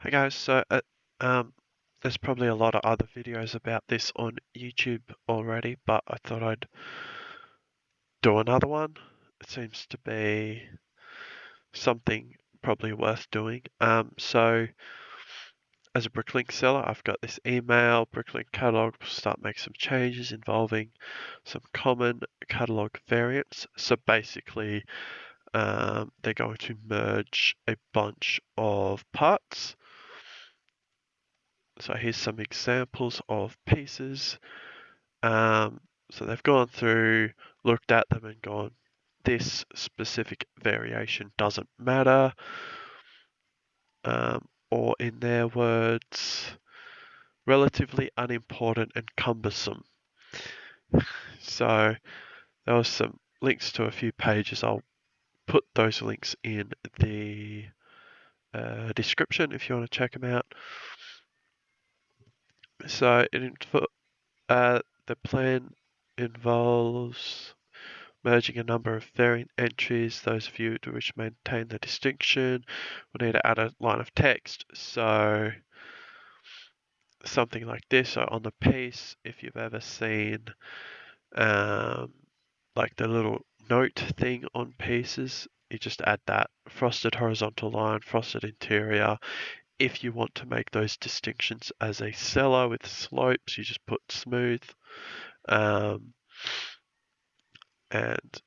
Hey guys, there's probably a lot of other videos about this on YouTube already, but I thought I'd do another one. It seems to be something probably worth doing. So as a Bricklink seller, I've got this email, Bricklink catalog, start making some changes involving some common catalog variants. So basically, they're going to merge a bunch of parts. So here's some examples of pieces. So they've gone through, looked at them and gone, this specific variation doesn't matter. Or in their words, relatively unimportant and cumbersome. So there was some links to a few pages. I'll put those links in the description if you want to check them out. So the plan involves merging a number of variant entries. Those of you which maintain the distinction will need to add a line of text. So something like this. So on the piece, if you've ever seen like the little note thing on pieces, you just add that frosted horizontal line, frosted interior. If you want to make those distinctions as a seller with slopes, you just put smooth. And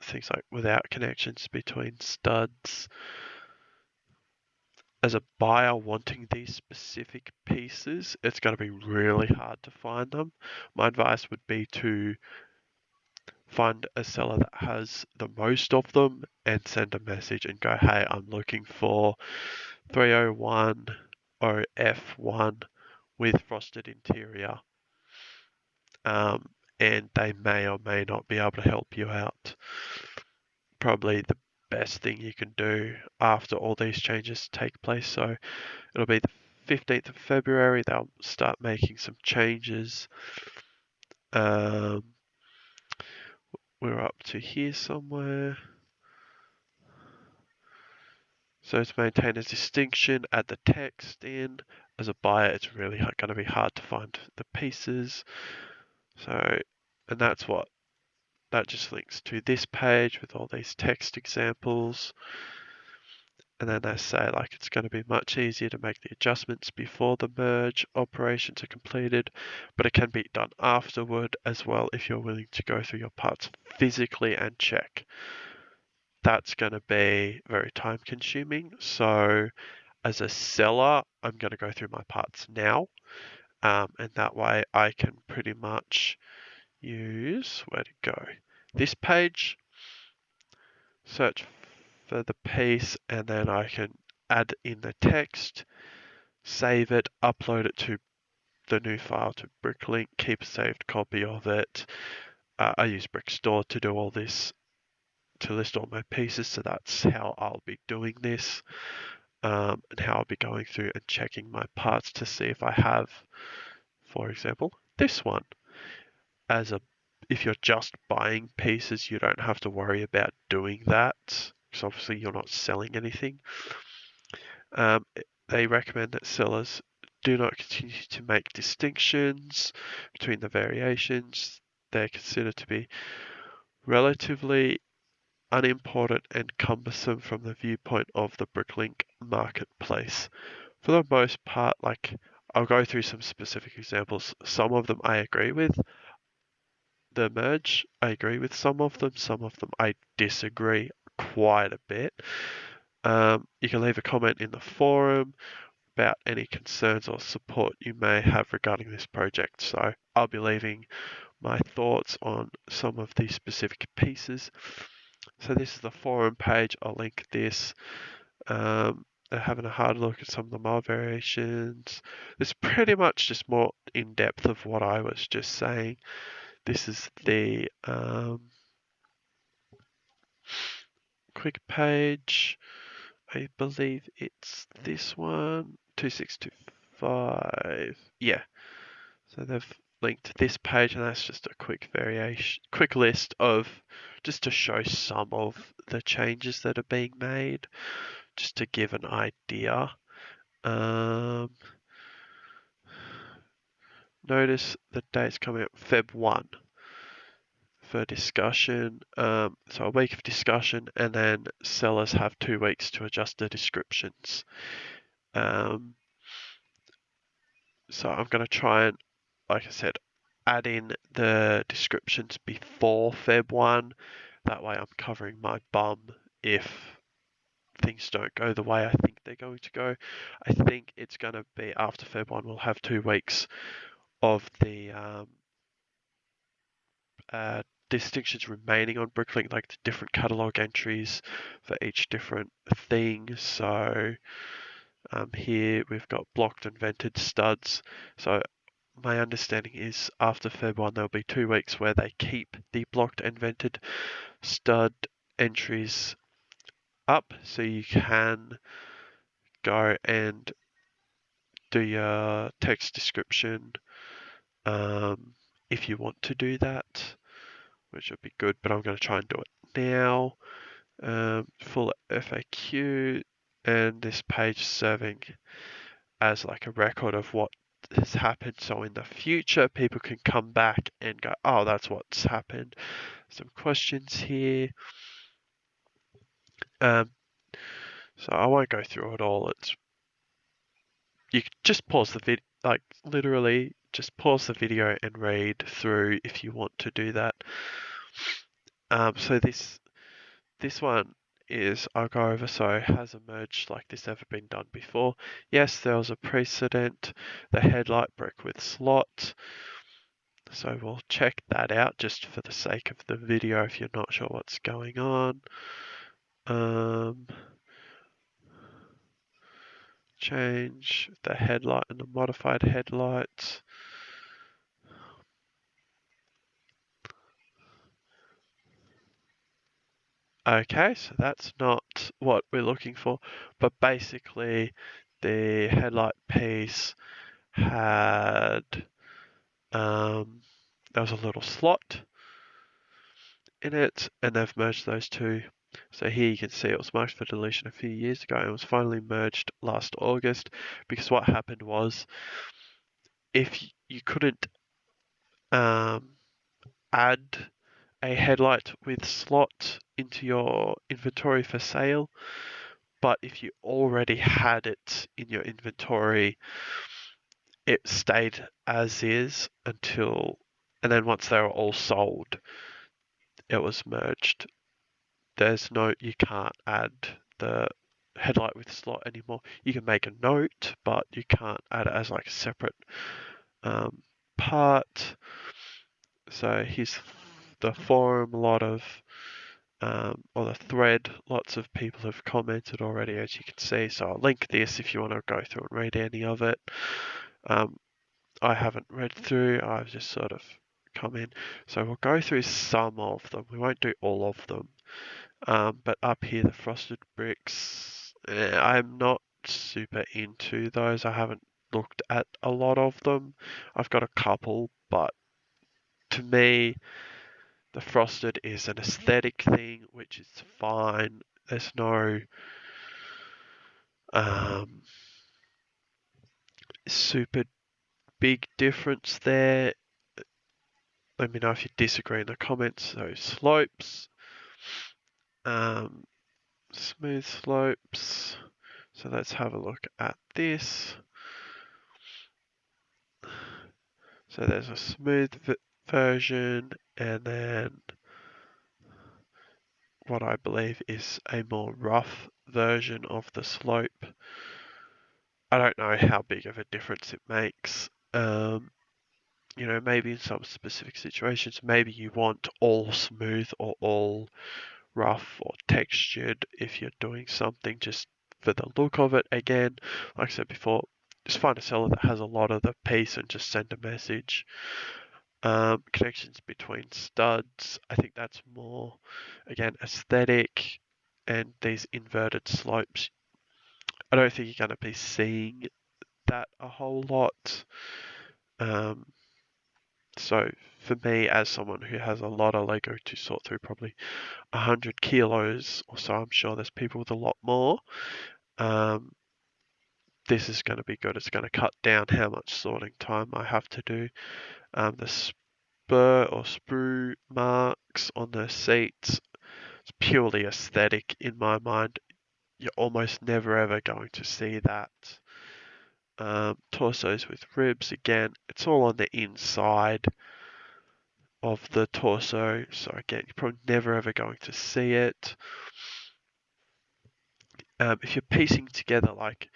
things like without connections between studs. As a buyer wanting these specific pieces, it's going to be really hard to find them. My advice would be to find a seller that has the most of them and send a message and go, hey, I'm looking for 301 or F1 with frosted interior. And they may or may not be able to help you out. Probably the best thing you can do after all these changes take place. So it'll be the 15th of February. They'll start making some changes. We're up to here somewhere. So to maintain a distinction, add the text in. As a buyer, it's really going to be hard to find the pieces. So, and that just links to this page with all these text examples. And then they say like it's going to be much easier to make the adjustments before the merge operations are completed, but it can be done afterward as well if you're willing to go through your parts physically and check. That's going to be very time consuming. So as a seller, I'm going to go through my parts now. And that way I can pretty much use, where to go? This page, search for the piece, and then I can add in the text, save it, upload it to the new file to Bricklink, keep a saved copy of it. I use Brickstore to do all this, to list all my pieces, so that's how I'll be doing this, and how I'll be going through and checking my parts to see if I have, for example, this one. If you're just buying pieces, you don't have to worry about doing that, because obviously you're not selling anything. They recommend that sellers do not continue to make distinctions between the variations. They're considered to be relatively unimportant and cumbersome from the viewpoint of the Bricklink marketplace. For the most part, like I'll go through some specific examples. Some of them I agree with. The merge, I agree with some of them I disagree quite a bit. You can leave a comment in the forum about any concerns or support you may have regarding this project. So I'll be leaving my thoughts on some of these specific pieces. So this is the forum page. I'll link this. Having a hard look at some of the mod variations. It's pretty much just more in depth of what I was just saying. This is the quick page. I believe it's this one, 2625. Yeah. So they've linked this page, and that's just a quick list of, just to show some of the changes that are being made, just to give an idea. Notice the date's coming up Feb 1 for discussion. So a week of discussion, and then sellers have 2 weeks to adjust the descriptions. So I'm going to try and, like I said, add in the descriptions before Feb 1. That way I'm covering my bum if things don't go the way I think they're going to go. I think it's going to be after Feb 1, we'll have 2 weeks of the distinctions remaining on Bricklink, like the different catalogue entries for each different thing. So here we've got blocked and vented studs. So my understanding is after Feb 1 there'll be 2 weeks where they keep the blocked and vented stud entries up, so you can go and do your text description if you want to do that, which would be good, but I'm going to try and do it now. Full FAQ, and this page serving as like a record of what has happened, so in the future people can come back and go, oh, that's what's happened. Some questions here. So I won't go through it all. You can just pause the video, like literally just pause the video and read through if you want to do that. So this one is, I'll go over, so has a merge like this ever been done before? Yes, there was a precedent, the headlight brick with slot. So we'll check that out just for the sake of the video if you're not sure what's going on. Change the headlight and the modified headlights. Okay, so that's not what we're looking for, but basically the headlight piece had, there was a little slot in it, and they've merged those two. So here you can see it was marked for deletion a few years ago and was finally merged last August, because what happened was if you couldn't add a headlight with slot into your inventory for sale, but if you already had it in your inventory, it stayed as is until, and then once they were all sold, it was merged. You can't add the headlight with slot anymore. You can make a note, but you can't add it as like a separate part. So here's the forum, or the thread, lots of people have commented already, as you can see. So I'll link this if you want to go through and read any of it. I haven't read through, I've just sort of come in. So we'll go through some of them. We won't do all of them. But up here, the frosted bricks, I'm not super into those. I haven't looked at a lot of them. I've got a couple, but to me, the frosted is an aesthetic thing, which is fine. There's no super big difference there. Let me know if you disagree in the comments. So slopes, smooth slopes. So let's have a look at this. So there's a smooth version, and then what I believe is a more rough version of the slope. I don't know how big of a difference it makes. Maybe in some specific situations, maybe you want all smooth or all rough or textured if you're doing something just for the look of it. Again, like I said before, just find a seller that has a lot of the piece and just send a message. Connections between studs, I think that's more, again, aesthetic, and these inverted slopes, I don't think you're going to be seeing that a whole lot. So for me, as someone who has a lot of Lego to sort through, probably 100 kilos or so, I'm sure there's people with a lot more. this is going to be good. It's going to cut down how much sorting time I have to do. The spur or sprue marks on the seats, it's purely aesthetic in my mind. You're almost never ever going to see that. Torsos with ribs, again, it's all on the inside of the torso, so again, you're probably never ever going to see it. If you're piecing together like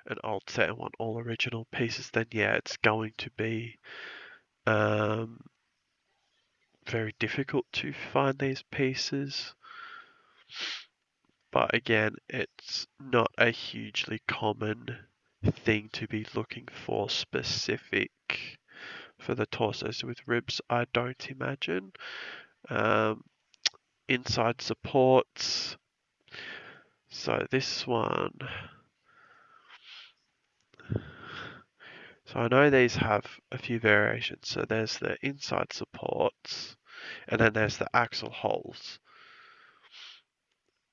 an old set and want all original pieces, then yeah, it's going to be very difficult to find these pieces. But again, it's not a hugely common thing to be looking for specific for the torsos with ribs, I don't imagine. Inside supports. So this one. So I know these have a few variations. So there's the inside supports, and then there's the axle holes.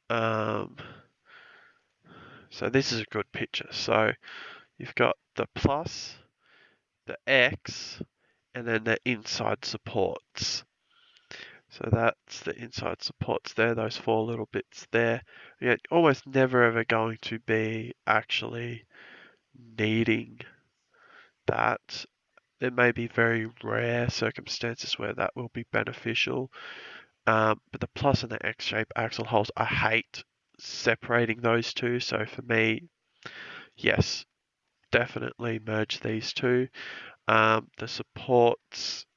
So this is a good picture. So you've got the plus, the X, and then the inside supports. So that's the inside supports there, those four little bits there. You're almost never ever going to be actually needing that. There may be very rare circumstances where that will be beneficial. But the plus and the X-shape axle holes, I hate separating those two. So for me, yes, definitely merge these two. The supports,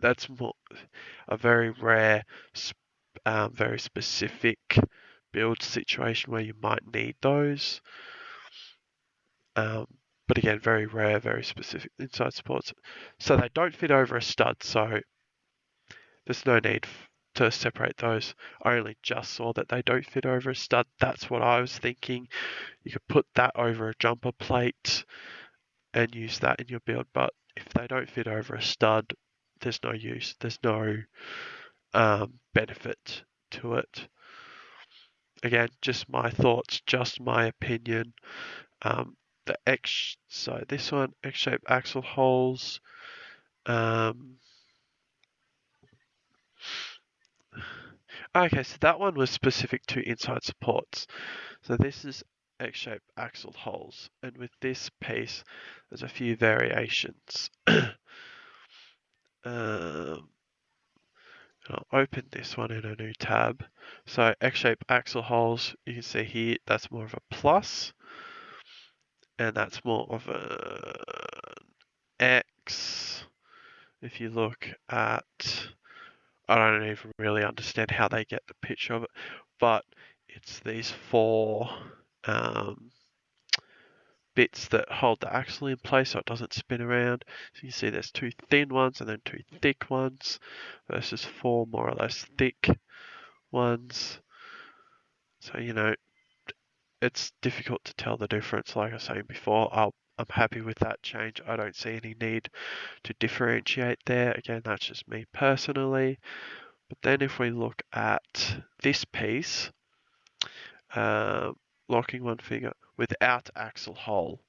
that's more a very rare, very specific build situation where you might need those. But again, very rare, very specific inside supports. So they don't fit over a stud, so there's no need to separate those. I only just saw that they don't fit over a stud. That's what I was thinking. You could put that over a jumper plate and use that in your build, but if they don't fit over a stud, there's no use. There's no benefit to it. Again, just my thoughts, just my opinion. So this one, X-shaped axle holes. Okay, so that one was specific to inside supports. So this is X-shaped axle holes, and with this piece, there's a few variations. I'll open this one in a new tab. So X-shaped axle holes, you can see here, that's more of a plus, and that's more of an X. If you look at, I don't even really understand how they get the picture of it, but it's these four bits that hold the axle in place so it doesn't spin around. So you can see there's two thin ones and then two thick ones versus four more or less thick ones. So, it's difficult to tell the difference. Like I was saying before, I'm happy with that change. I don't see any need to differentiate there. Again, that's just me personally. But then if we look at this piece, locking one finger without axle hole.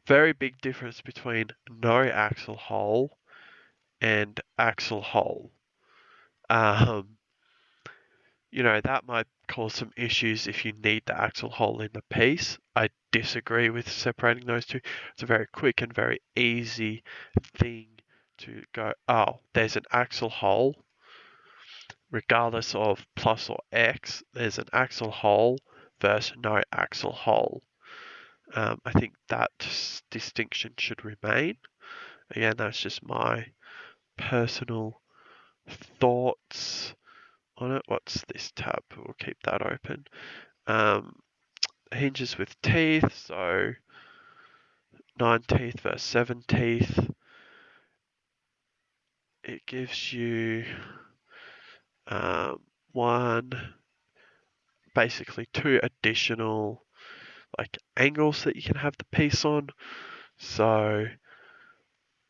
Very big difference between no axle hole and axle hole. That might cause some issues if you need the axle hole in the piece. I disagree with separating those two. It's a very quick and very easy thing to go, oh, there's an axle hole. Regardless of plus or X, there's an axle hole versus no axle hole. I think that distinction should remain. Again, that's just my personal thoughts on it. What's this tab? We'll keep that open. Hinges with teeth, so 9 teeth versus 7 teeth. It gives you basically two additional angles that you can have the piece on. So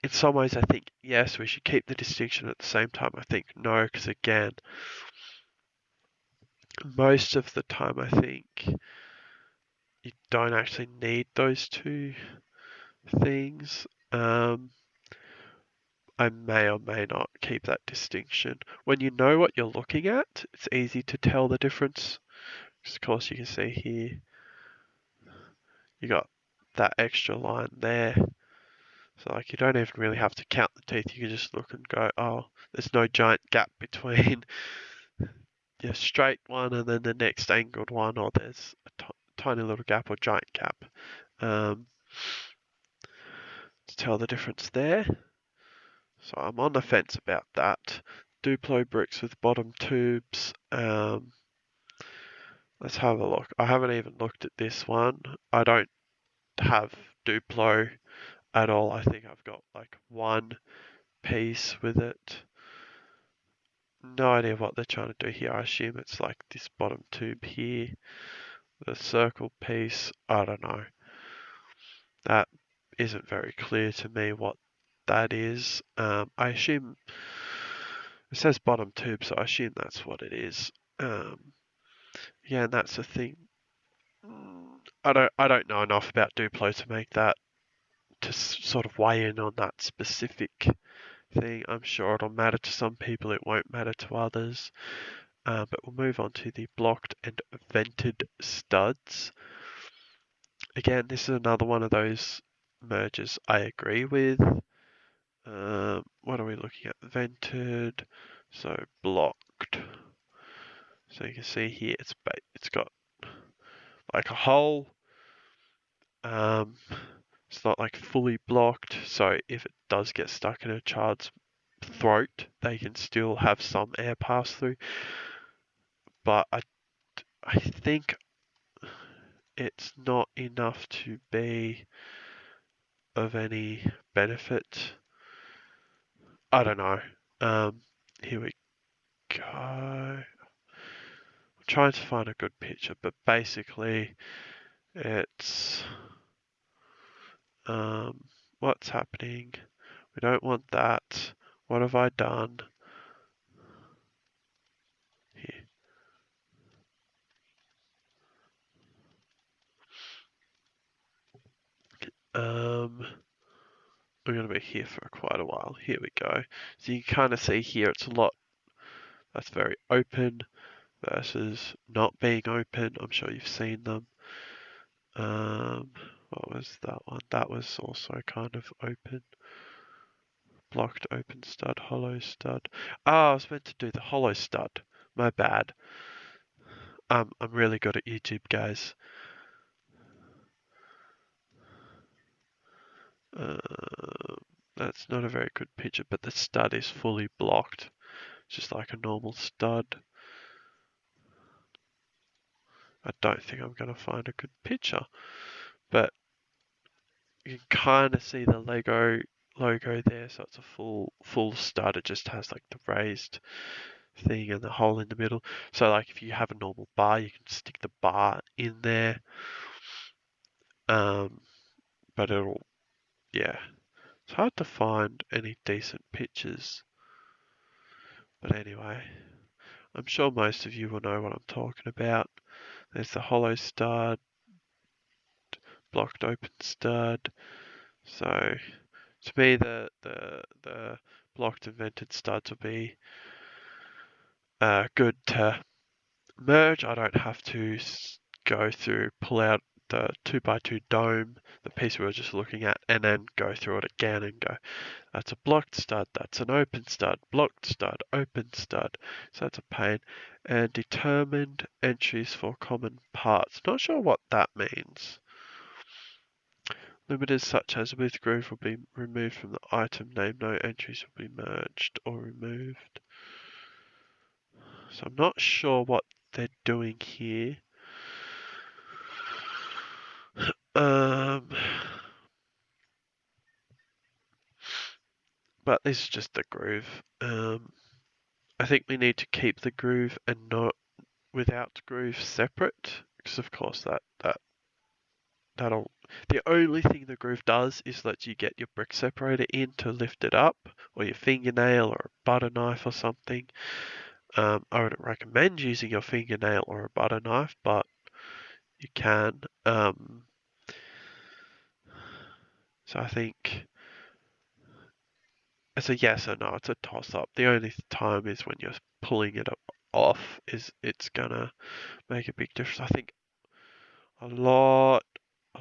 in some ways I think yes, we should keep the distinction. At the same time I think no, because again, most of the time I think you don't actually need those two things. I may or may not keep that distinction. When you know what you're looking at, it's easy to tell the difference. Of course, you can see here, you got that extra line there. So like you don't even really have to count the teeth. You can just look and go, oh, there's no giant gap between your straight one and then the next angled one, or there's a tiny little gap or giant gap. To tell the difference there. So I'm on the fence about that. Duplo bricks with bottom tubes. Let's have a look. I haven't even looked at this one. I don't have Duplo at all. I think I've got like one piece with it. No idea what they're trying to do here. I assume it's like this bottom tube here. The circle piece, I don't know. That isn't very clear to me what that is. I assume it says bottom tube, so I assume that's what it is. Yeah, and that's the thing. I don't know enough about Duplo to make that, to sort of weigh in on that specific thing. I'm sure it'll matter to some people, it won't matter to others. But we'll move on to the blocked and vented studs. Again, this is another one of those mergers I agree with. What are we looking at? Vented, so blocked. So you can see here it's got like a hole. It's not like fully blocked, so if it does get stuck in a child's throat, they can still have some air pass through. But I think it's not enough to be of any benefit. I don't know. Here we go. I'm trying to find a good picture, but basically it's what's happening. We don't want that. What have I done? Here. We're going to be here for quite a while. Here we go. So you can kind of see here it's a lot that's very open versus not being open. I'm sure you've seen them. What was that one? That was also kind of open. Blocked open stud, hollow stud. Oh, I was meant to do the hollow stud. My bad. I'm really good at YouTube, guys. That's not a very good picture, but the stud is fully blocked, just like a normal stud. I don't think I'm going to find a good picture, but you can kind of see the Lego logo there, so it's a full stud. It just has like the raised thing and the hole in the middle. So like if you have a normal bar, you can stick the bar in there. But yeah, it's hard to find any decent pictures. But anyway, I'm sure most of you will know what I'm talking about. There's the hollow stud, blocked open stud. So to me, the blocked and vented studs will be good to merge. I don't have to go through, pull out the 2x2 dome, the piece we were just looking at, and then go through it again and go, that's a blocked stud, that's an open stud, blocked stud, open stud. So that's a pain. And determined entries for common parts. Not sure what that means. Limiters such as with groove will be removed from the item name. No entries will be merged or removed. So I'm not sure what they're doing here. But this is just the groove. I think we need to keep the groove and not without groove separate, because of course that'll. The only thing the groove does is let you get your brick separator in to lift it up, or your fingernail, or a butter knife, or something. I wouldn't recommend using your fingernail or a butter knife, but you can. So I think it's a yes or no. It's a toss-up. The only time is when you're pulling it off is it's gonna make a big difference. I think a lot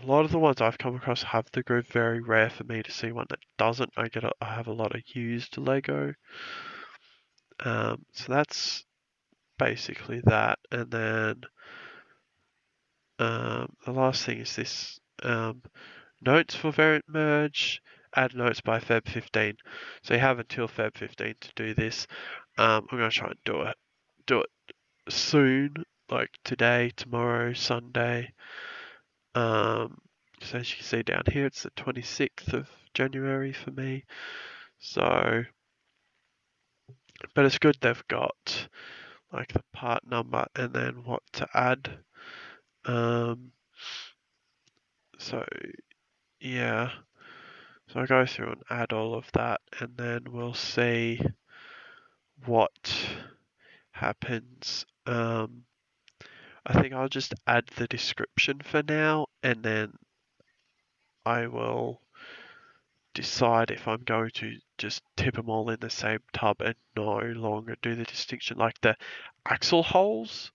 of the ones I've come across have the groove. Very rare for me to see one that doesn't. I have a lot of used Lego. So that's basically that. And then the last thing is this notes for variant merge. Add notes by Feb 15. So you have until Feb 15 to do this. I'm gonna try and do it soon, like today, tomorrow, Sunday. So as you can see down here, it's the 26th of January for me. So, but it's good they've got like the part number and then what to add. So yeah, so I go through and add all of that, and then we'll see what happens. I think I'll just add the description for now, and then I will decide if I'm going to just tip them all in the same tub and no longer do the distinction. Like the axle holes,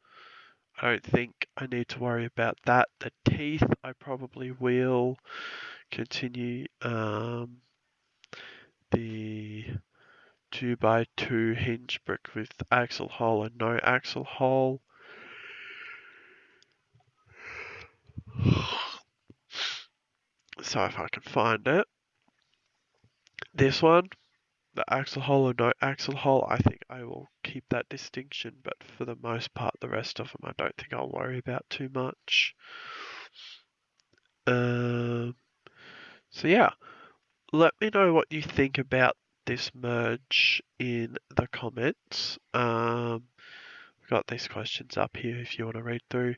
I don't think I need to worry about that. The teeth, I probably will continue. The 2x2 hinge brick with axle hole and no axle hole. So if I can find it. This one, the axle hole or no axle hole, I think I will keep that distinction, but for the most part, the rest of them I don't think I'll worry about too much. So yeah, let me know what you think about this merge in the comments. I've got these questions up here if you want to read through.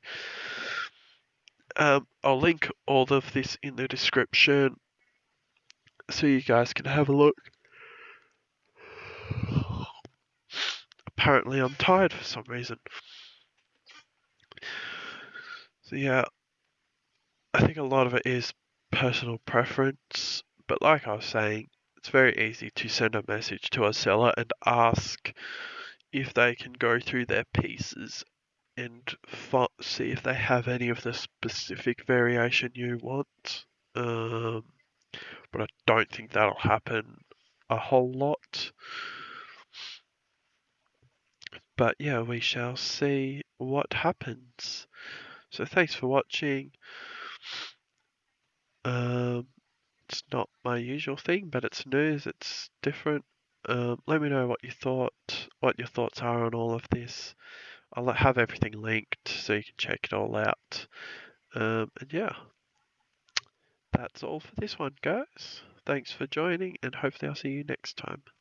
I'll link all of this in the description so you guys can have a look. Apparently I'm tired for some reason. So yeah, I think a lot of it is personal preference, but like I was saying, it's very easy to send a message to a seller and ask if they can go through their pieces and see if they have any of the specific variation you want. But I don't think that'll happen a whole lot. But yeah, we shall see what happens. So thanks for watching. It's not my usual thing, but it's news, it's different. Let me know what your thoughts are on all of this. I'll have everything linked so you can check it all out. And yeah, that's all for this one, guys. Thanks for joining, and hopefully I'll see you next time.